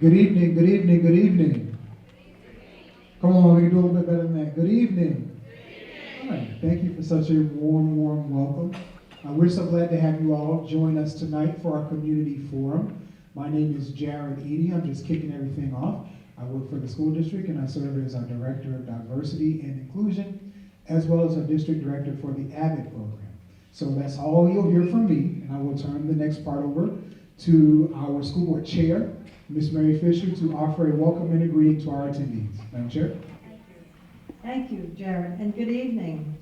Good evening, good evening, good evening. Come on, we can do a little bit better than that. Good evening. All right, thank you for such a warm, warm welcome. We're so glad to have you all join us tonight for our community forum. My name is Jared Eady. I'm just kicking everything off. I work for the school district and I serve as our Director of Diversity and Inclusion, as well as our District Director for the AVID program. So that's all you'll hear from me, and I will turn the next part over to our school board chair, Ms. Mary Fischer, to offer a welcome and a greeting to our attendees. Madam Chair. Thank you, Jared, and good evening.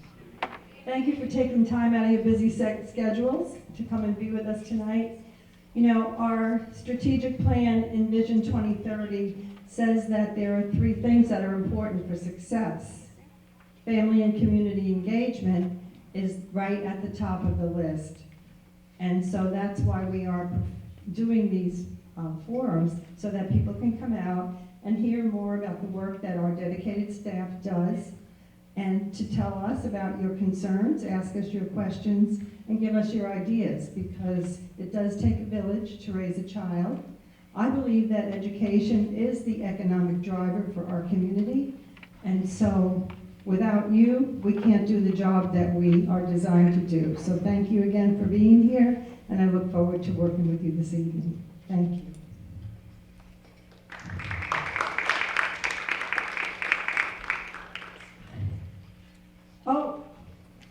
Thank you for taking time out of your busy schedules to come and be with us tonight. You know, our strategic plan in Vision 2030 says that there are 3 things that are important for success. Family and community engagement is right at the top of the list. And so that's why we are doing these forums, so that people can come out and hear more about the work that our dedicated staff does, and to tell us about your concerns, ask us your questions, and give us your ideas, because it does take a village to raise a child. I believe that education is the economic driver for our community, and so without you, we can't do the job that we are designed to do. So thank you again for being here, and I look forward to working with you this evening. Thank you. Oh,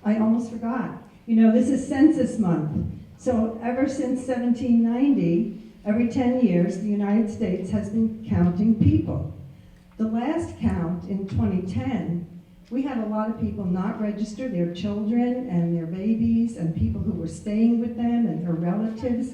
I almost forgot. You know, this is Census Month. So ever since 1790, every 10 years, the United States has been counting people. The last count in 2010, we had a lot of people not register their children and their babies and people who were staying with them and their relatives.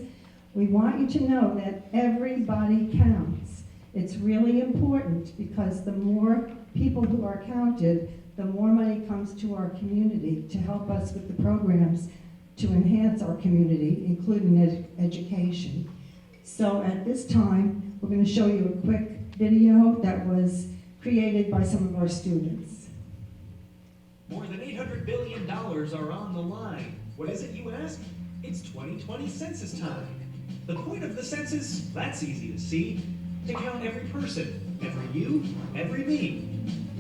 We want you to know that everybody counts. It's really important, because the more people who are counted, the more money comes to our community to help us with the programs to enhance our community, including education. So at this time, we're going to show you a quick video that was created by some of our students. More than $800 billion are on the line. What is it, you ask? It's 2020 census time. The point of the census, that's easy to see, to count every person, every you, every me.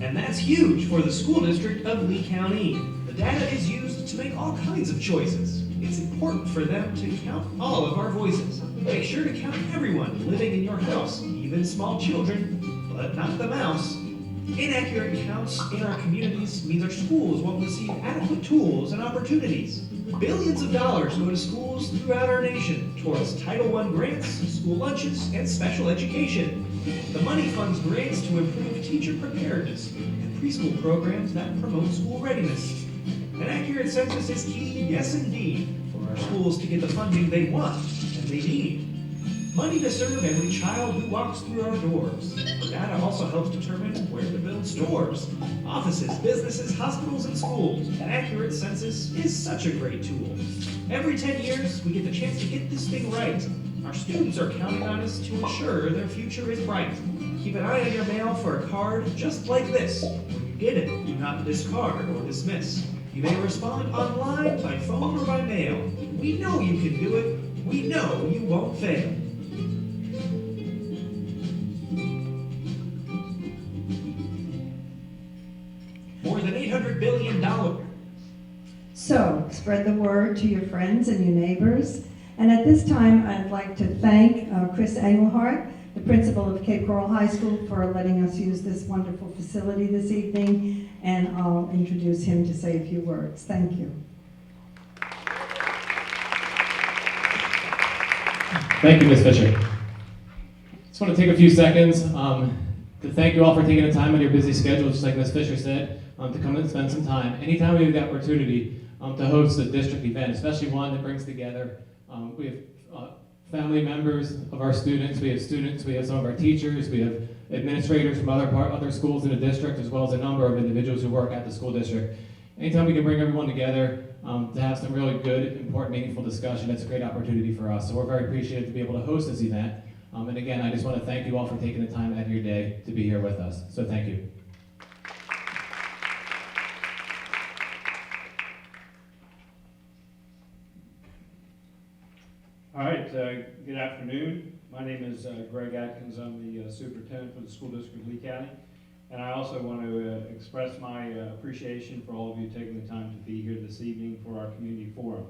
And that's huge for the school district of Lee County. The data is used to make all kinds of choices. It's important for them to count all of our voices. Make sure to count everyone living in your house, even small children, but not the mouse. Inaccurate counts in our communities means our schools won't receive adequate tools and opportunities. Billions of dollars go to schools throughout our nation towards Title I grants, school lunches, and special education. The money funds grants to improve teacher preparedness and preschool programs that promote school readiness. An accurate census is key, yes indeed, for our schools to get the funding they want and they need. Money to serve every child who walks through our doors. The data also helps determine where to build stores, offices, businesses, hospitals, and schools. An accurate census is such a great tool. Every 10 years, we get the chance to get this thing right. Our students are counting on us to ensure their future is bright. Keep an eye on your mail for a card just like this. When you get it, do not discard or dismiss. You may respond online, by phone, or by mail. We know you can do it. We know you won't fail. More than $800 billion. So, spread the word to your friends and your neighbors. And at this time, I'd like to thank Chris Engelhardt, the principal of Cape Coral High School, for letting us use this wonderful facility this evening, and I'll introduce him to say a few words. Thank you. Thank you, Ms. Fischer. Just want to take a few seconds to thank you all for taking the time out of your busy schedule, just like Ms. Fischer said, to come and spend some time. Anytime we have the opportunity to host a district event, especially one that brings together, we have family members of our students, we have some of our teachers, we have administrators from other schools in the district, as well as a number of individuals who work at the school district. Anytime we can bring everyone together to have some really good, important, meaningful discussion, it's a great opportunity for us. So we're very appreciative to be able to host this event. And again, I just want to thank you all for taking the time out of your day to be here with us. So thank you. All right, good afternoon. My name is Greg Adkins. I'm the superintendent for the school district of Lee County. And I also want to express my appreciation for all of you taking the time to be here this evening for our community forum.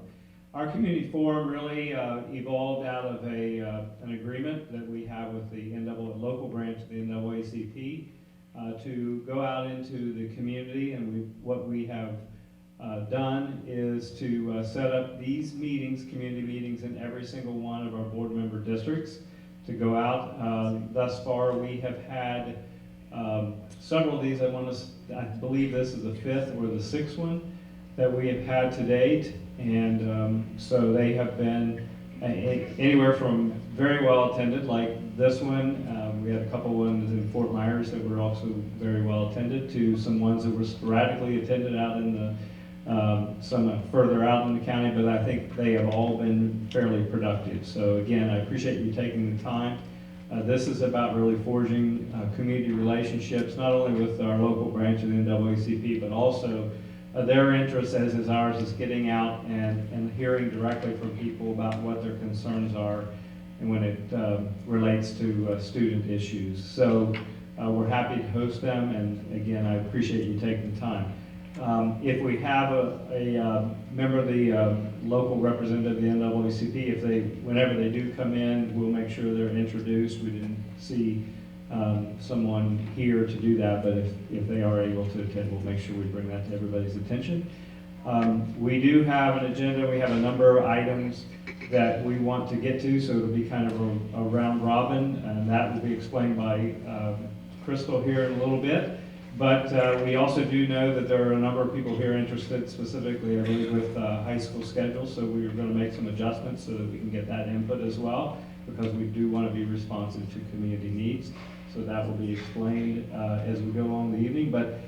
Our community forum really evolved out of an agreement that we have with the local branch of the NAACP to go out into the community, and what we have done is to set up these meetings, community meetings, in every single one of our board member districts to go out. Thus far, we have had several of these. I believe this is the fifth or the sixth one that we have had to date, and so they have been anywhere from very well attended, like this one. We had a couple ones in Fort Myers that were also very well attended, to some ones that were sporadically attended out in the some further out in the county, but I think they have all been fairly productive. So again, I appreciate you taking the time. This is about really forging community relationships, not only with our local branch of the NAACP, but also their interest, as is ours, is getting out and hearing directly from people about what their concerns are and when it relates to student issues. So we're happy to host them, and again, I appreciate you taking the time. If we have a member of the local representative of the NAACP, whenever they do come in, we'll make sure they're introduced. We didn't see someone here to do that, but if they are able to attend, we'll make sure we bring that to everybody's attention. We do have an agenda. We have a number of items that we want to get to, so it'll be kind of a round robin, and that will be explained by Crystal here in a little bit. But we also do know that there are a number of people here interested specifically, I believe, with high school schedules, so we're going to make some adjustments so that we can get that input as well, because we do want to be responsive to community needs. So that will be explained as we go along the evening. But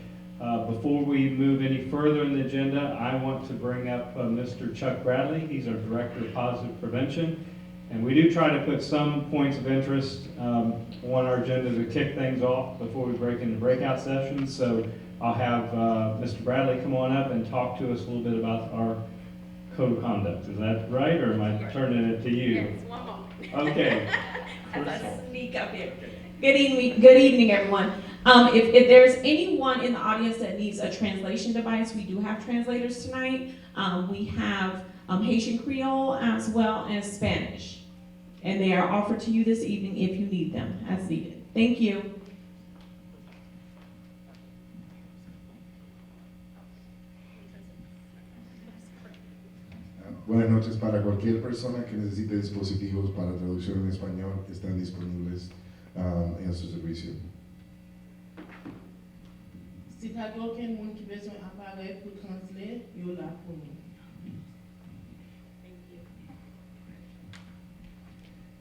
before we move any further in the agenda, I want to bring up Mr. Chuck Bradley. He's our Director of Positive Prevention. And we do try to put some points of interest on our agenda to kick things off before we break into breakout sessions. So I'll have Mr. Bradley come on up and talk to us a little bit about our code of conduct. Is that right, or am I turning it to you? Yes, one moment. Okay. As I sneak up here. Good evening, everyone. If there's anyone in the audience that needs a translation device, we do have translators tonight. We have Haitian Creole as well as Spanish. And they are offered to you this evening if you need them as needed. Thank you. Buenas noches. Para cualquier persona que necesite dispositivos para traducción en español, están disponibles en su servicio. Si ta gen moun ki bezwen aparel pou translate, yo la pou nou.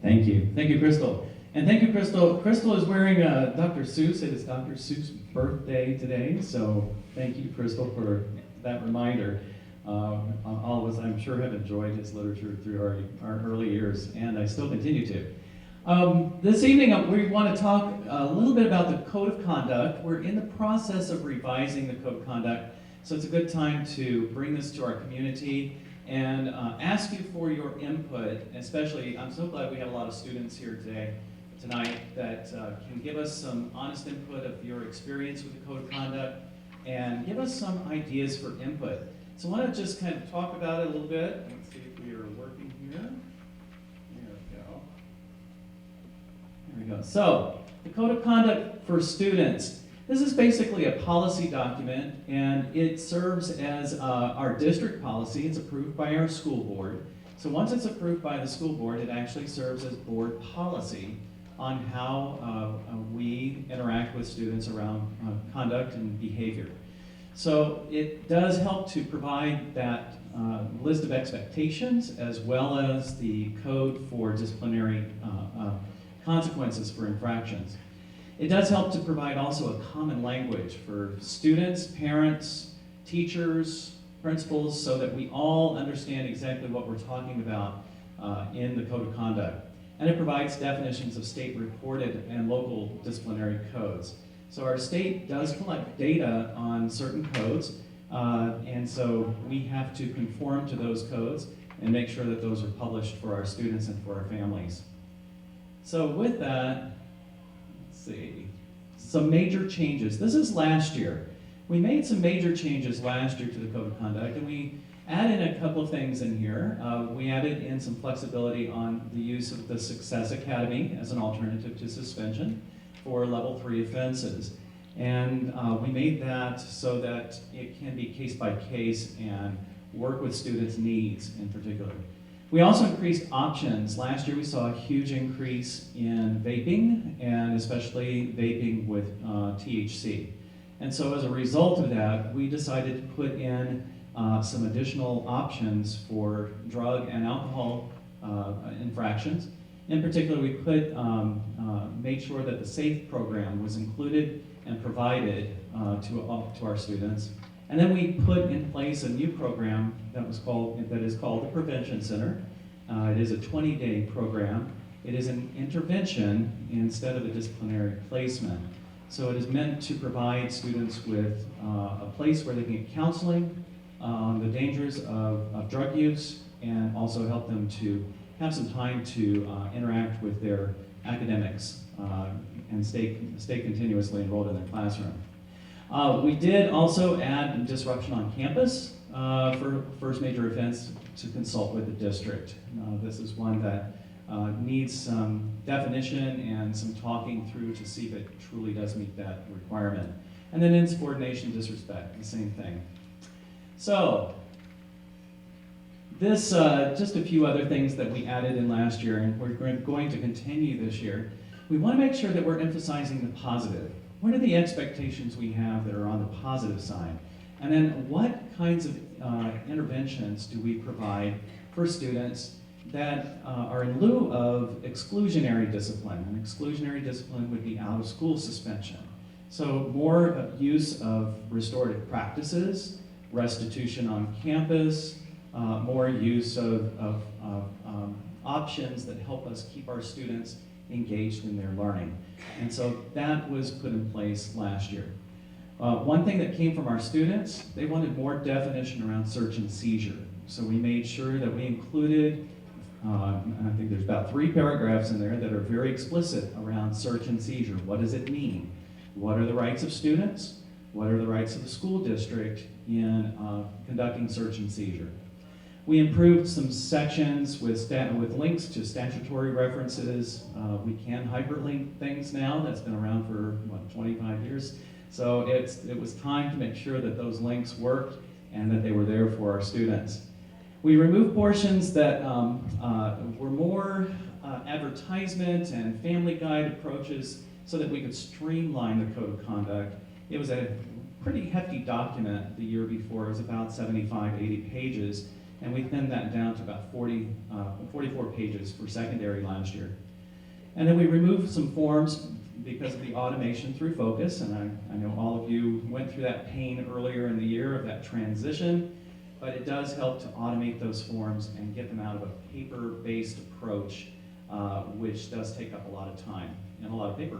Thank you. Thank you, Crystal. And thank you, Crystal. Crystal is wearing Dr. Seuss. It is Dr. Seuss' birthday today, so thank you, Crystal, for that reminder. All of us, I'm sure, have enjoyed his literature through our early years, and I still continue to. This evening, we want to talk a little bit about the Code of Conduct. We're in the process of revising the Code of Conduct, so it's a good time to bring this to our community and ask you for your input. Especially, I'm so glad we have a lot of students here tonight that can give us some honest input of your experience with the Code of Conduct and give us some ideas for input. So I want to just kind of talk about it a little bit. Let's see if we are working here. There we go. There we go. So, the Code of Conduct for students. This is basically a policy document, and it serves as our district policy. It's approved by our school board. So once it's approved by the school board, it actually serves as board policy on how we interact with students around conduct and behavior. So it does help to provide that list of expectations, as well as the code for disciplinary consequences for infractions. It does help to provide also a common language for students, parents, teachers, principals, so that we all understand exactly what we're talking about in the Code of Conduct. And it provides definitions of state-reported and local disciplinary codes. So our state does collect data on certain codes, and so we have to conform to those codes. and make sure that those are published for our students and for our families. So with that, let's see, some major changes. This is last year. We made some major changes last year to the Code of Conduct, and we added a couple of things in here. We added in some flexibility on the use of the Success Academy as an alternative to suspension for level 3 offenses. And we made that so that it can be case by case and work with students' needs in particular. We also increased options. Last year we saw a huge increase in vaping, and especially vaping with THC. And so as a result of that, we decided to put in some additional options for drug and alcohol infractions. In particular, we made sure that the SAFE program was included and provided to our students. And then we put in place a new program that is called the Prevention Center. It is a 20-day program. It is an intervention instead of a disciplinary placement. So it is meant to provide students with a place where they can get counseling on the dangers of drug use, and also help them to have some time to interact with their academics and stay continuously enrolled in their classroom. We did also add disruption on campus for first major offense to consult with the district. This is one that needs some definition and some talking through to see if it truly does meet that requirement. And then insubordination, disrespect, the same thing. So, this, just a few other things that we added in last year, and we're going to continue this year. We want to make sure that we're emphasizing the positive. What are the expectations we have that are on the positive side? And then what kinds of interventions do we provide for students that are in lieu of exclusionary discipline? And exclusionary discipline would be out of school suspension. So more use of restorative practices, restitution on campus, more use of options that help us keep our students engaged in their learning. And so that was put in place last year. One thing that came from our students, they wanted more definition around search and seizure. So we made sure that we included, I think there's about 3 paragraphs in there that are very explicit around search and seizure. What does it mean? What are the rights of students? What are the rights of the school district in conducting search and seizure? We improved some sections with links to statutory references. We can hyperlink things now. That's been around for, 25 years. So it was time to make sure that those links worked and that they were there for our students. We removed portions that were more advertisement and family guide approaches so that we could streamline the Code of Conduct. It was a pretty hefty document the year before. It was about 75, 80 pages. And we thinned that down to about 44 pages for secondary last year. And then we removed some forms because of the automation through Focus, and I know all of you went through that pain earlier in the year of that transition, but it does help to automate those forms and get them out of a paper-based approach, which does take up a lot of time and a lot of paper.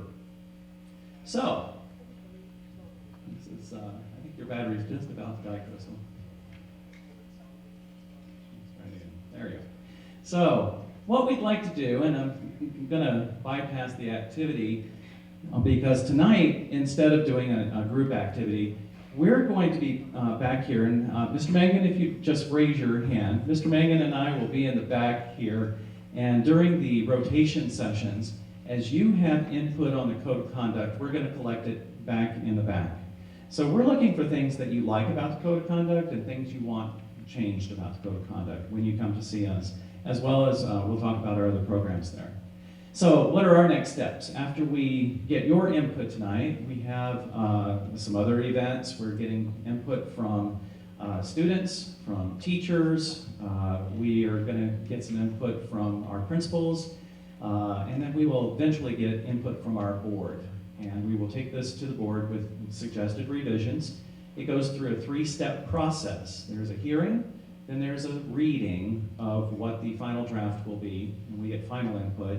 So, this is, I think your battery's just about to die, Crystal. There you go. So, what we'd like to do, and I'm going to bypass the activity, because tonight, instead of doing a group activity, we're going to be back here, and Mr. Mangan, if you just raise your hand, Mr. Mangan and I will be in the back here, and during the rotation sessions, as you have input on the Code of Conduct, we're going to collect it back in the back. So we're looking for things that you like about the Code of Conduct and things you want changed about the Code of Conduct when you come to see us, as well as we'll talk about our other programs there. So what are our next steps? After we get your input tonight, we have some other events. We're getting input from students, from teachers. We are going to get some input from our principals, and then we will eventually get input from our board. And we will take this to the board with suggested revisions. It goes through a 3-step process. There's a hearing, then there's a reading of what the final draft will be, and we get final input,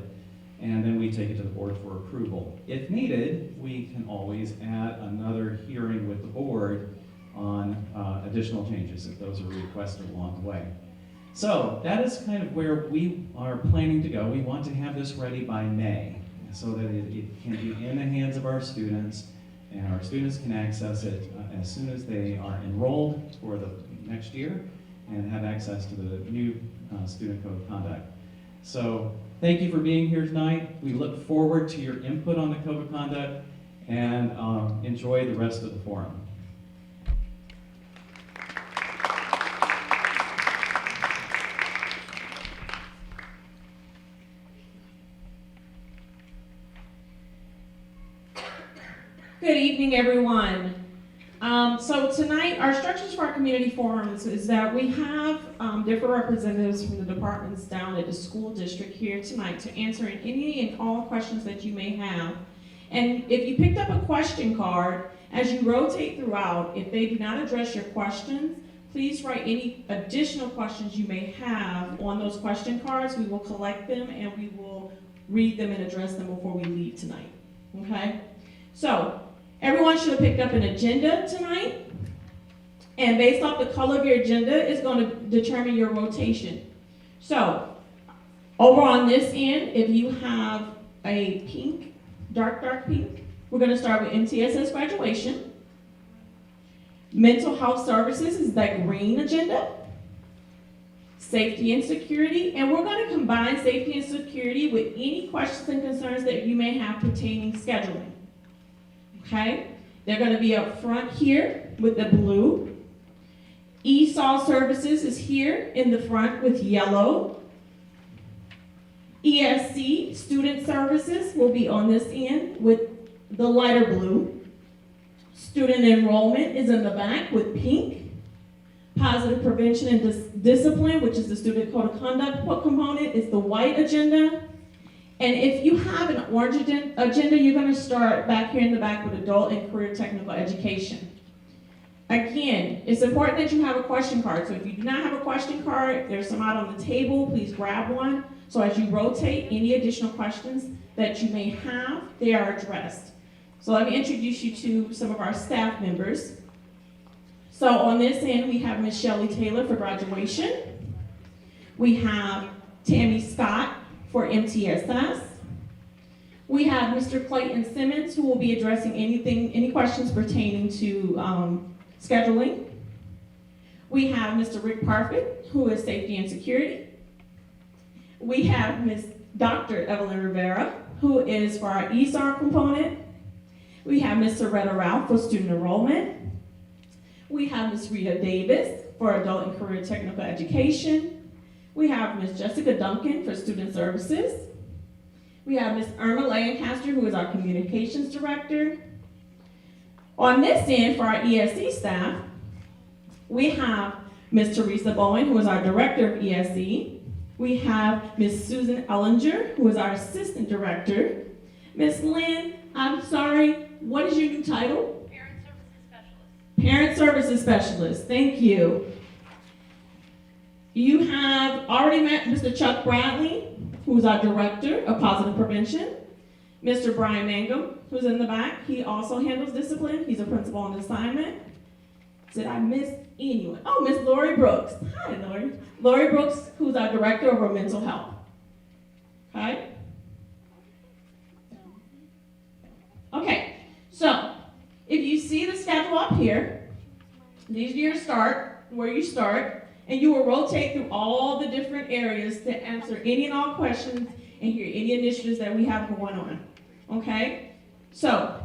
and then we take it to the board for approval. If needed, we can always add another hearing with the board on additional changes if those are requested along the way. So that is kind of where we are planning to go. We want to have this ready by May so that it can be in the hands of our students, and our students can access it as soon as they are enrolled for the next year and have access to the new student code of conduct. So thank you for being here tonight. We look forward to your input on the code of conduct, and enjoy the rest of the forum. Good evening, everyone. So tonight, our structures for our community forums is that we have different representatives from the departments down at the school district here tonight to answer any and all questions that you may have. And if you picked up a question card, as you rotate throughout, if they do not address your questions, please write any additional questions you may have on those question cards. We will collect them and we will read them and address them before we leave tonight. Okay? So, everyone should have picked up an agenda tonight, and based off the color of your agenda is going to determine your rotation. So, over on this end, if you have a pink, dark pink, we're going to start with MTSS graduation. Mental health services is that green agenda. Safety and security, and we're going to combine safety and security with any questions and concerns that you may have pertaining scheduling. Okay, they're going to be up front here with the blue. ESOL services is here in the front with yellow. ESC, student services, will be on this end with the lighter blue. Student enrollment is in the back with pink. Positive prevention and discipline, which is the student code of conduct component, is the white agenda. And if you have an orange agenda, you're going to start back here in the back with adult and career technical education. Again, it's important that you have a question card. So if you do not have a question card, there's some out on the table. Please grab one. So as you rotate, any additional questions that you may have, they are addressed. So let me introduce you to some of our staff members. So on this end, we have Ms. Shelley Taylor for graduation. We have Tammy Scott for MTSS. We have Mr. Clayton Simmons, who will be addressing any questions pertaining to scheduling. We have Mr. Rick Parfit, who is safety and security. We have Ms. Dr. Evelyn Rivera, who is for our ESAR component. We have Ms. Soretta Ralph for student enrollment. We have Ms. Rita Davis for adult and career technical education. We have Ms. Jessica Duncan for student services. We have Ms. Irma Lancaster, who is our communications director. On this end, for our ESC staff, we have Ms. Teresa Bowen, who is our director of ESC. We have Ms. Susan Ellinger, who is our assistant director. Ms. Lynn, I'm sorry, what is your new title? Parent Services Specialist. Parent Services Specialist, thank you. You have already met Mr. Chuck Bradley, who's our Director of Positive Prevention. Mr. Brian Mangum, who's in the back, he also handles discipline. He's a principal on assignment. Did I miss anyone? Oh, Miss Lori Brooks. Hi, Lori. Lori Brooks, who's our Director over mental health. Okay? Okay, so if you see the schedule up here, these are your start, where you start. And you will rotate through all the different areas to answer any and all questions and hear any initiatives that we have going on. Okay? So,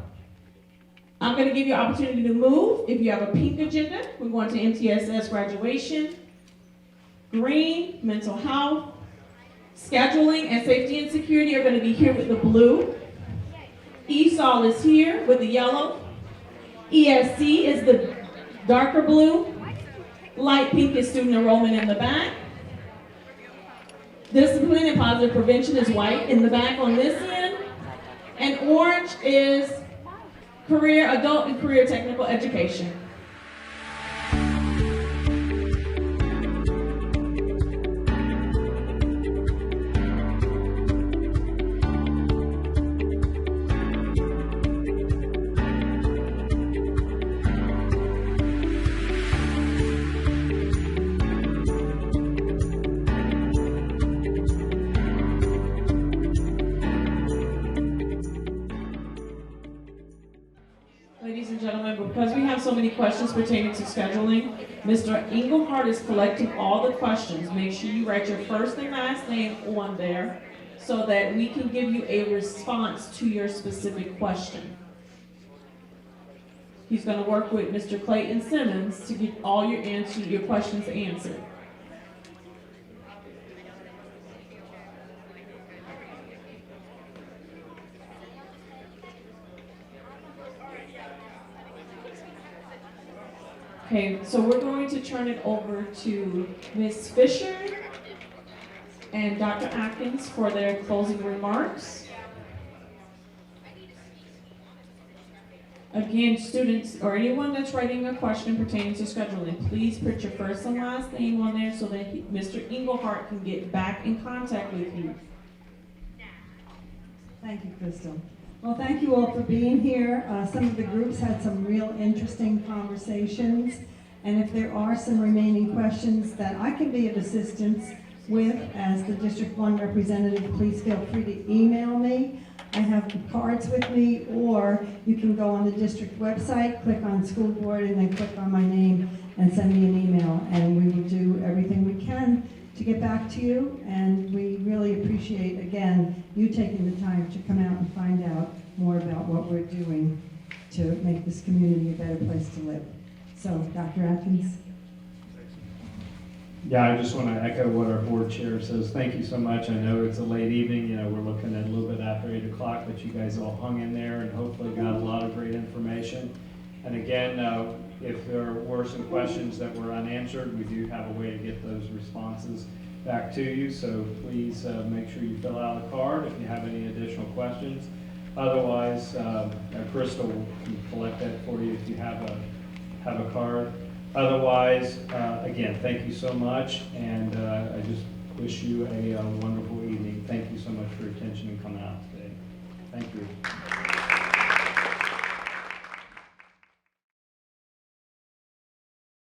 I'm going to give you an opportunity to move. If you have a pink agenda, we're going to MTSS graduation. Green, mental health. Scheduling and safety and security are going to be here with the blue. ESOL is here with the yellow. ESC is the darker blue. Light pink is student enrollment in the back. Discipline and positive prevention is white in the back on this end. And orange is adult and career technical education. so many questions pertaining to scheduling, Mr. Engelhardt is collecting all the questions. Make sure you write your first and last name on there so that we can give you a response to your specific question. He's gonna work with Mr. Clayton Simmons to get all your questions answered. Okay, so we're going to turn it over to Ms. Fischer and Dr. Adkins for their closing remarks. Again, students or anyone that's writing a question pertaining to scheduling, please put your first and last name on there so that Mr. Engelhardt can get back in contact with you. Thank you, Crystal. Well, thank you all for being here. Some of the groups had some real interesting conversations. And if there are some remaining questions that I can be of assistance with as the District 1 representative, please feel free to email me. I have the cards with me, or you can go on the district website, click on school board, and then click on my name and send me an email. And we will do everything we can to get back to you, and we really appreciate, again, you taking the time to come out and find out more about what we're doing to make this community a better place to live. So, Dr. Adkins. Yeah, I just want to echo what our board chair says. Thank you so much. I know it's a late evening, we're looking at a little bit after 8 o'clock, but you guys all hung in there and hopefully got a lot of great information. And again, if there were some questions that were unanswered, we do have a way to get those responses back to you. So please make sure you fill out a card if you have any additional questions. Otherwise, Crystal can collect that for you if you have a card. Otherwise, again, thank you so much, and I just wish you a wonderful evening. Thank you so much for your attention and coming out today. Thank you.